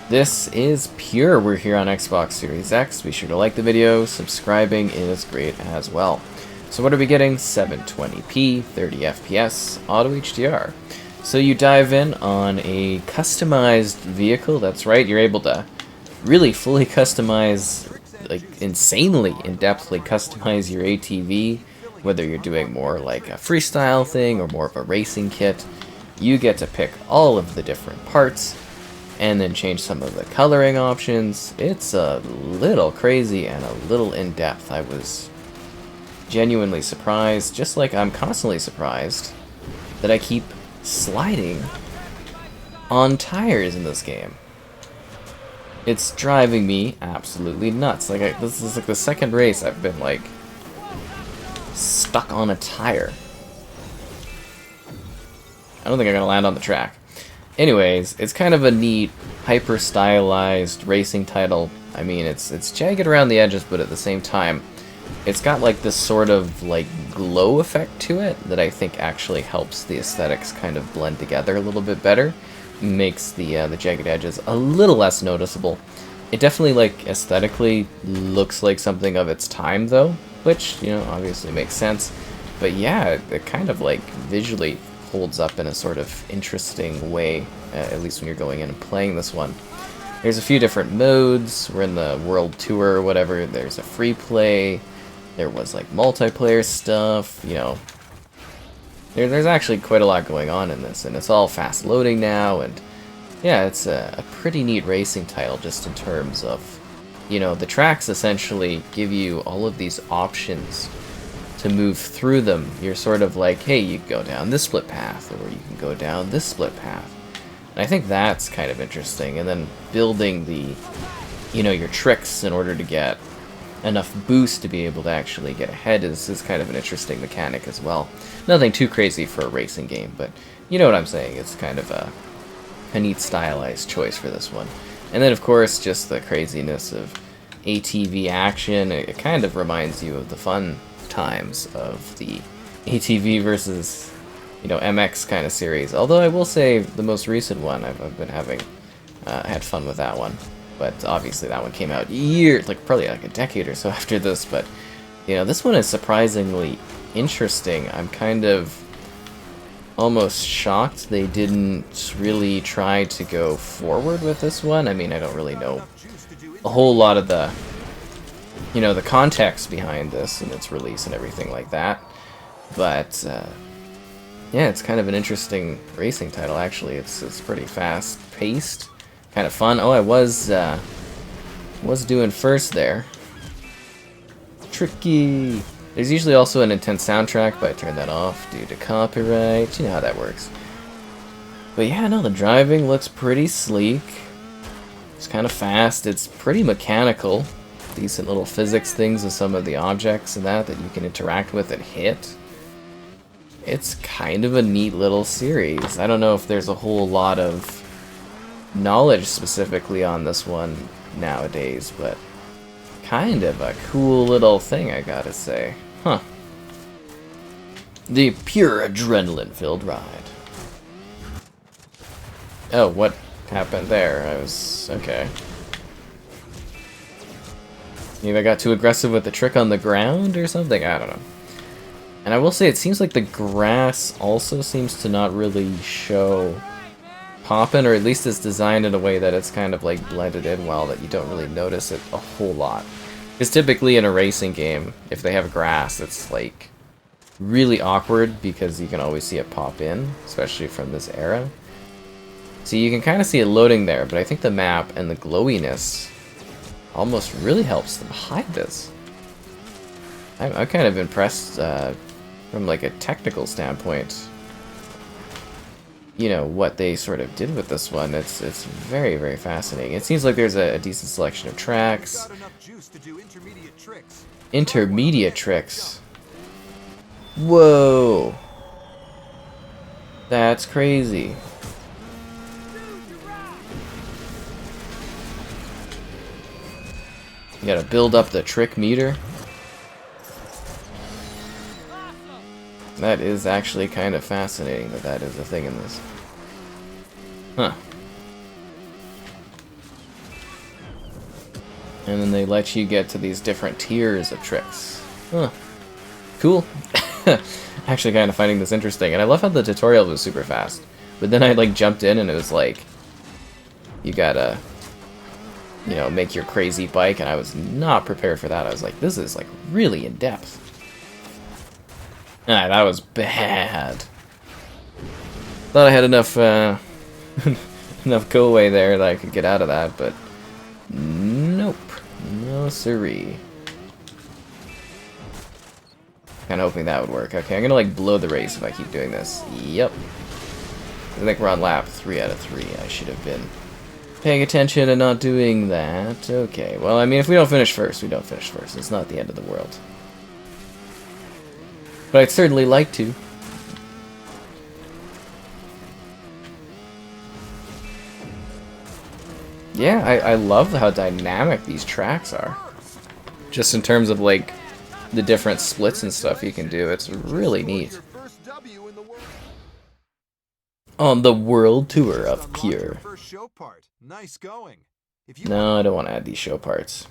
This is Pure. We're here on Xbox Series X. Be sure to like the video. Subscribing is great as well. So what are we getting? 720p, 30 FPS, auto HDR. So you dive in on a customized vehicle. That's right, you're able to really fully customize, like insanely in-depthly customize your ATV, whether you're doing more like a freestyle thing or more of a racing kit. You get to pick all of the different parts and then change some of the coloring options. It's a little crazy and a little in-depth. I was genuinely surprised, just like I'm constantly surprised that I keep sliding on tires in this game. It's driving me absolutely nuts. Like this is like the second race I've been like stuck on a tire. I don't think I'm gonna land on the track. Anyways, it's kind of a neat, hyper-stylized racing title. I mean, it's jagged around the edges, but at the same time, it's got like this sort of like glow effect to it that I think actually helps the aesthetics kind of blend together a little bit better. Makes the jagged edges a little less noticeable. It definitely like aesthetically looks like something of its time though, which, you know, obviously makes sense. But yeah, it kind of like visually holds up in a sort of interesting way, at least when you're going in and playing this one. There's a few different modes. We're in the World Tour or whatever. There's a free play. There was like multiplayer stuff, you know. There's actually quite a lot going on in this, and it's all fast loading now, and yeah, it's a pretty neat racing title just in terms of, you know, the tracks essentially give you all of these options to move through them. You're sort of like, hey, you can go down this split path, or you can go down this split path. And I think that's kind of interesting. And then building the, you know, your tricks in order to get enough boost to be able to actually get ahead is kind of an interesting mechanic as well. Nothing too crazy for a racing game, but you know what I'm saying. It's kind of a neat stylized choice for this one. And then, of course, just the craziness of ATV action. It kind of reminds you of the fun times of the ATV versus, you know, MX kind of series. Although I will say the most recent one, I've been having had fun with that one. But obviously that one came out years, like probably like a decade or so after this. But you know, this one is surprisingly interesting. I'm kind of almost shocked they didn't really try to go forward with this one. I mean, I don't really know a whole lot of the, you know, the context behind this and its release and everything like that. But yeah, it's kind of an interesting racing title actually. It's pretty fast paced, kind of fun. Oh, I was doing first there. Tricky. There's usually also an intense soundtrack, but I turned that off due to copyright. You know how that works. But yeah, no, the driving looks pretty sleek. It's kind of fast. It's pretty mechanical. Decent little physics things with some of the objects and that you can interact with and hit. It's kind of a neat little series. I don't know if there's a whole lot of knowledge specifically on this one nowadays, but kind of a cool little thing, I gotta say. Huh. The pure adrenaline-filled ride. Oh, what happened there? I was... okay. Maybe I got too aggressive with the trick on the ground or something? I don't know. And I will say, it seems like the grass also seems to not really show poppin', or at least it's designed in a way that it's kind of like blended in well, that you don't really notice it a whole lot. Because typically in a racing game, if they have grass, it's like really awkward because you can always see it pop in, especially from this era. So you can kind of see it loading there, but I think the map and the glowiness almost really helps them hide this. I'm kind of impressed from like a technical standpoint, you know, what they sort of did with this one. It's very, very fascinating. It seems like there's a decent selection of tracks. Intermediate tricks. Whoa. That's crazy. You gotta build up the trick meter. That is actually kind of fascinating that that is a thing in this. Huh. And then they let you get to these different tiers of tricks. Huh. Cool. Actually kind of finding this interesting. And I love how the tutorial was super fast. But then I like jumped in and it was like, you gotta, you know, make your crazy bike. And I was not prepared for that. I was like, this is like really in depth. Ah, that was bad. Thought I had enough, enough go away there that I could get out of that, but nope. No siree. Kinda hoping that would work. Okay, I'm gonna like blow the race if I keep doing this. Yep. I think we're on lap 3 out of 3. I should have been paying attention and not doing that. Okay, well, I mean, if we don't finish first, we don't finish first. It's not the end of the world. But I'd certainly like to. Yeah, I love how dynamic these tracks are. Just in terms of, like, the different splits and stuff you can do. It's really neat. On the world tour of Pure. No, I don't want to add these show parts.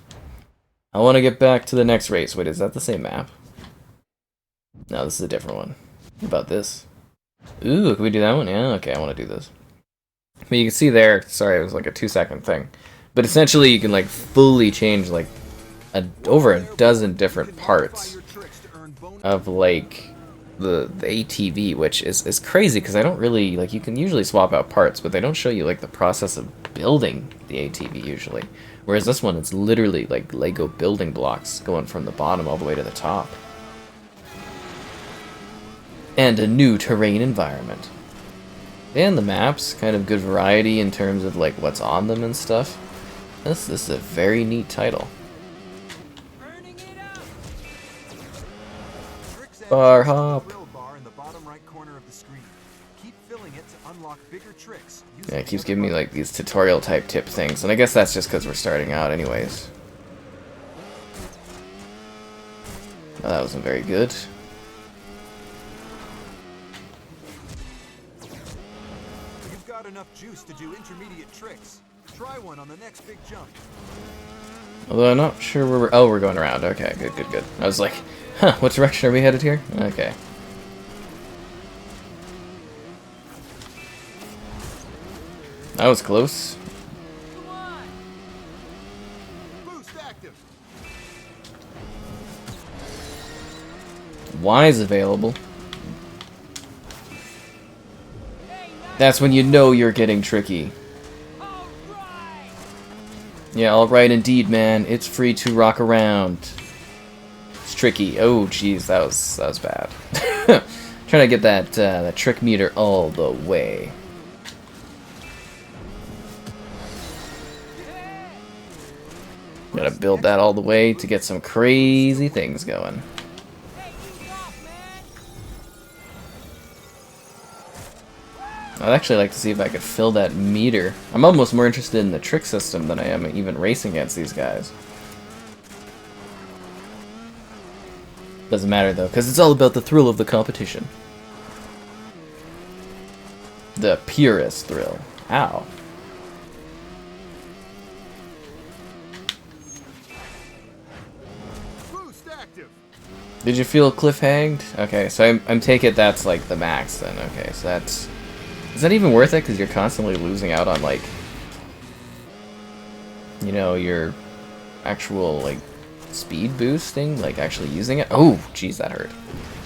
I want to get back to the next race. Wait, is that the same map? No, this is a different one. What about this? Ooh, can we do that one? Yeah, okay, I want to do this. But you can see there, sorry, it was like a 2-second thing. But essentially you can like fully change like over a dozen different parts of like the ATV, which is crazy because I don't really, like, you can usually swap out parts, but they don't show you like the process of building the ATV usually. Whereas this one, it's literally like Lego building blocks going from the bottom all the way to the top. And a new terrain environment. And the maps, kind of good variety in terms of like what's on them and stuff. This is a very neat title. Bar hop. Yeah, it keeps giving me like these tutorial type tip things, and I guess that's just because we're starting out anyways. Oh, that wasn't very good. Enough juice to do intermediate tricks. Try one on the next big jump. Although I'm not sure where we're going around. Okay, good. I was like, huh, what direction are we headed here? Okay. That was close. Boost active. Y is available. That's when you know you're getting tricky. Yeah, alright indeed, man. It's free to rock around. It's tricky. Oh, jeez, that was bad. Trying to get that trick meter all the way. Gotta build that all the way to get some crazy things going. I'd actually like to see if I could fill that meter. I'm almost more interested in the trick system than I am even racing against these guys. Doesn't matter though, because it's all about the thrill of the competition. The purest thrill. Ow. Did you feel cliff-hanged? Okay, so I'm take it that's like the max then. Okay, so that's... Is that even worth it? Because you're constantly losing out on, like, you know, your actual, like, speed boosting, like, actually using it. Oh, jeez, that hurt.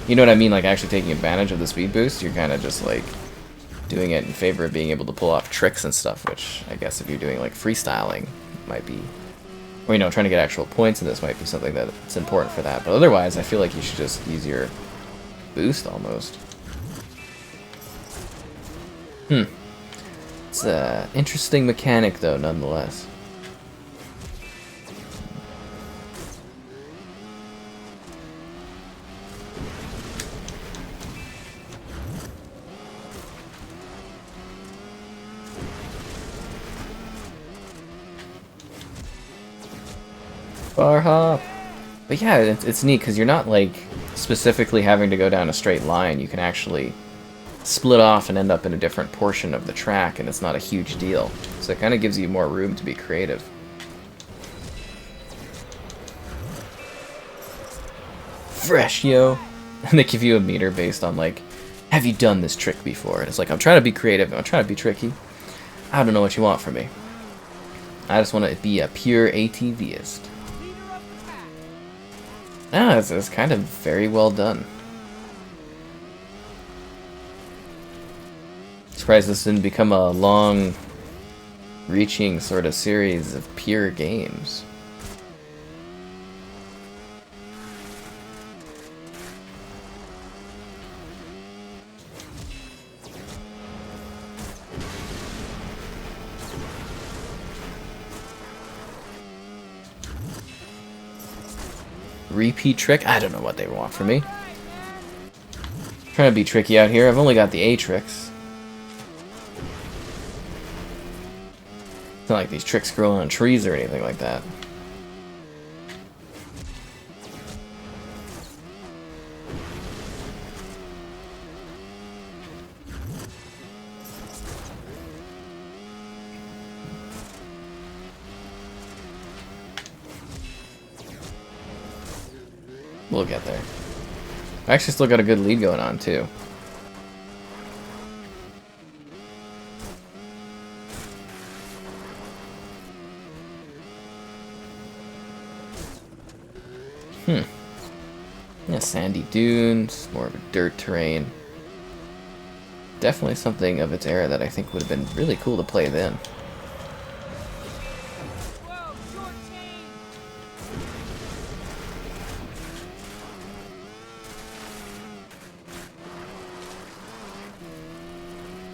You know what I mean? Like, actually taking advantage of the speed boost. You're kind of just, like, doing it in favor of being able to pull off tricks and stuff, which I guess if you're doing, like, freestyling might be... Or, you know, trying to get actual points in this might be something that's important for that. But otherwise, I feel like you should just use your boost almost. It's an interesting mechanic, though, nonetheless. Bar hop! But yeah, it's neat, because you're not, like, specifically having to go down a straight line. You can actually split off and end up in a different portion of the track, and it's not a huge deal. So it kind of gives you more room to be creative. fresh, yo. And they give you a meter based on, like, have you done this trick before? And it's like, I'm trying to be creative, I'm trying to be tricky. I don't know what you want from me. I just want to be a pure ATVist. Ah, it's kind of very well done. Surprised this didn't become a long-reaching sort of series of pure games. Repeat trick? I don't know what they want from me. Trying to be tricky out here. I've only got the A tricks. It's not like these tricks grow on trees or anything like that. We'll get there. I actually still got a good lead going on, too. Yeah, sandy dunes, more of a dirt terrain. Definitely something of its era that I think would have been really cool to play then.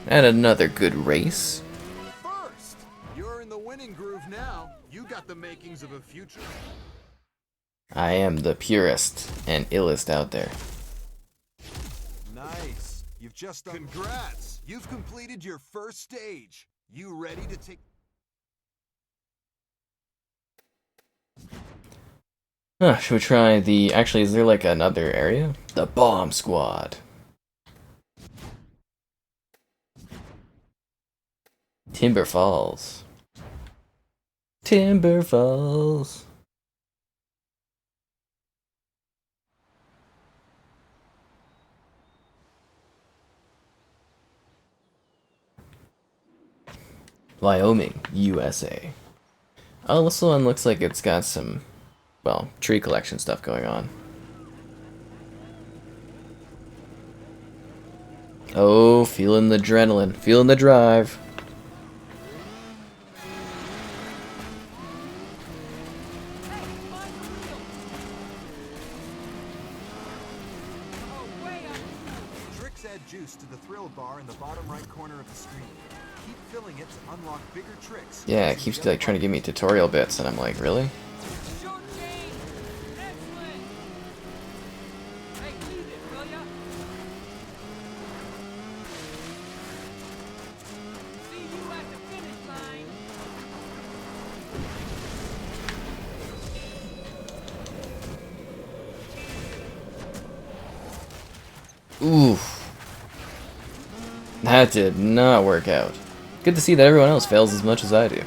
And another good race. First, you're in the winning groove now. You got the makings of a future. I am the purest and illest out there. Nice. You've just done. Congrats. You've completed your first stage. You ready to take? Should we try the... Actually, is there like another area? The bomb squad. Timber Falls. Timber Falls. Wyoming, USA. Oh, this one looks like it's got some, well, tree collection stuff going on. Oh, feeling the adrenaline, feeling the drive. Tricks add juice to the thrill bar in the bottom right corner of the screen. Keep filling it to unlock bigger tricks. Yeah, it keeps like trying to give me tutorial bits, and I'm like, really? Oof. That did not work out. Good to see that everyone else fails as much as I do.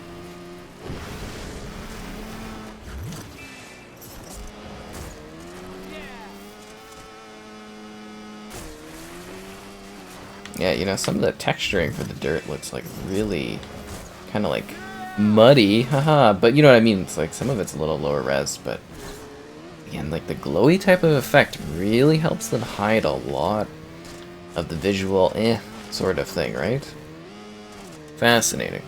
Yeah, you know, some of the texturing for the dirt looks like really kind of like muddy, haha, but you know what I mean? It's like some of it's a little lower res, but again, like the glowy type of effect really helps them hide a lot of the visual sort of thing, right? Fascinating.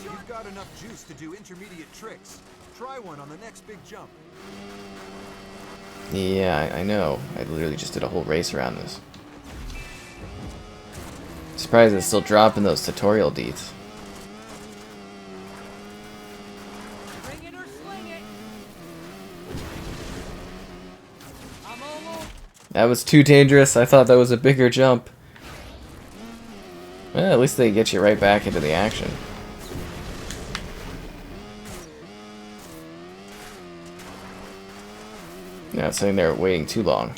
You've got enough juice to do intermediate tricks. Try one on the next big jump. Yeah, I know. I literally just did a whole race around this. Surprised it's still dropping those tutorial deets. Bring it or sling it. I'm almost. That was too dangerous. I thought that was a bigger jump. Well, at least they get you right back into the action. Not sitting there waiting too long.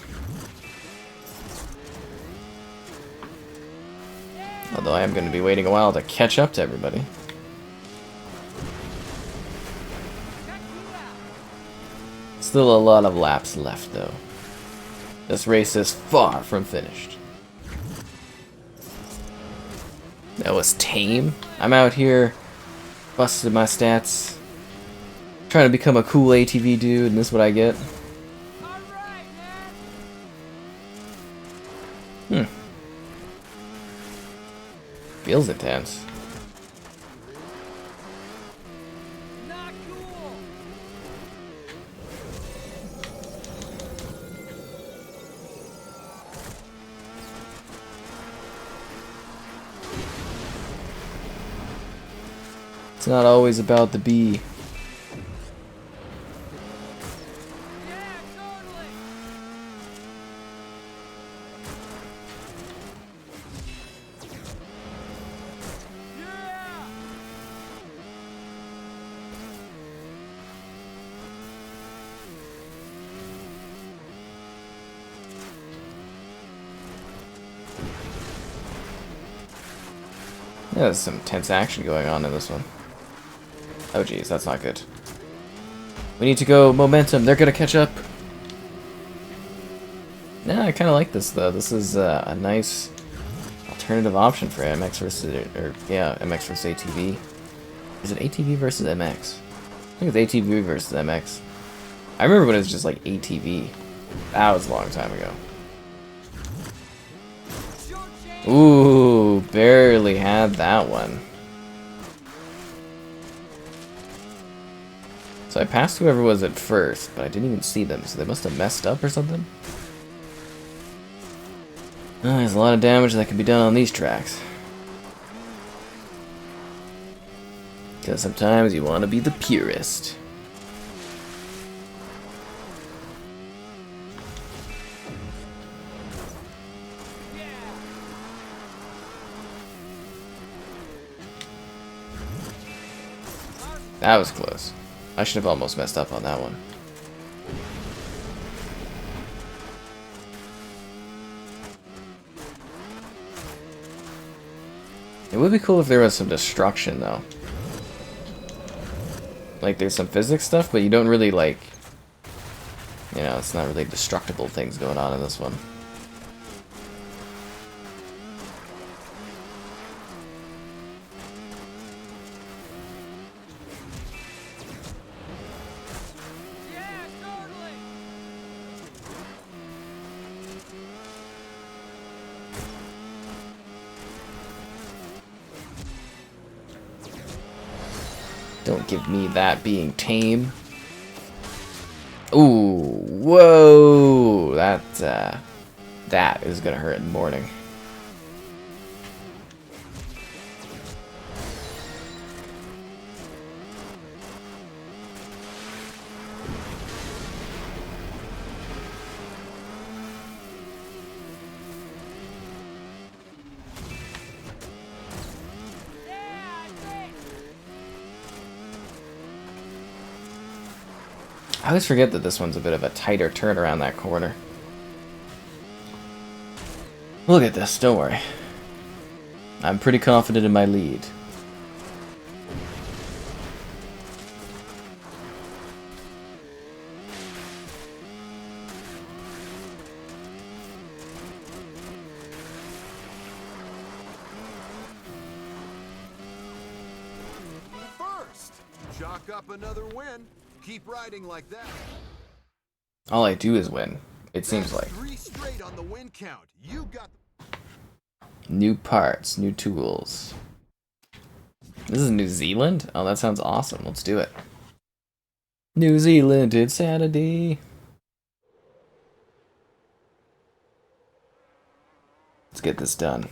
Although I am going to be waiting a while to catch up to everybody. Still a lot of laps left, though. This race is far from finished. That was tame. I'm out here busting my stats, trying to become a cool ATV dude, and this is what I get. All right, man. Feels intense. Not cool. It's not always about the bee. Yeah, totally. Yeah. Yeah, there's some tense action going on in this one. Oh geez, that's not good. We need to go momentum. They're gonna catch up. Yeah, I kind of like this though. This is a nice alternative option for MX versus, MX versus ATV. Is it ATV versus MX? I think it's ATV versus MX. I remember when it was just like ATV. That was a long time ago. Ooh, barely had that one. So I passed whoever was at first, but I didn't even see them, so they must have messed up or something. Oh, there's a lot of damage that can be done on these tracks. Because sometimes you want to be the purist. That was close. I should have almost messed up on that one. It would be cool if there was some destruction, though. Like, there's some physics stuff, but you don't really, like... You know, it's not really destructible things going on in this one. Don't give me that being tame. Ooh, whoa! That is gonna hurt in the morning. I always forget that this one's a bit of a tighter turn around that corner. Look at this, don't worry. I'm pretty confident in my lead. First, chalk up another win. Keep riding like that. All I do is win, it seems like. 3 straight on the win count. You got New parts, new tools. This is New Zealand? Oh, that sounds awesome. Let's do it. New Zealand insanity. Let's get this done.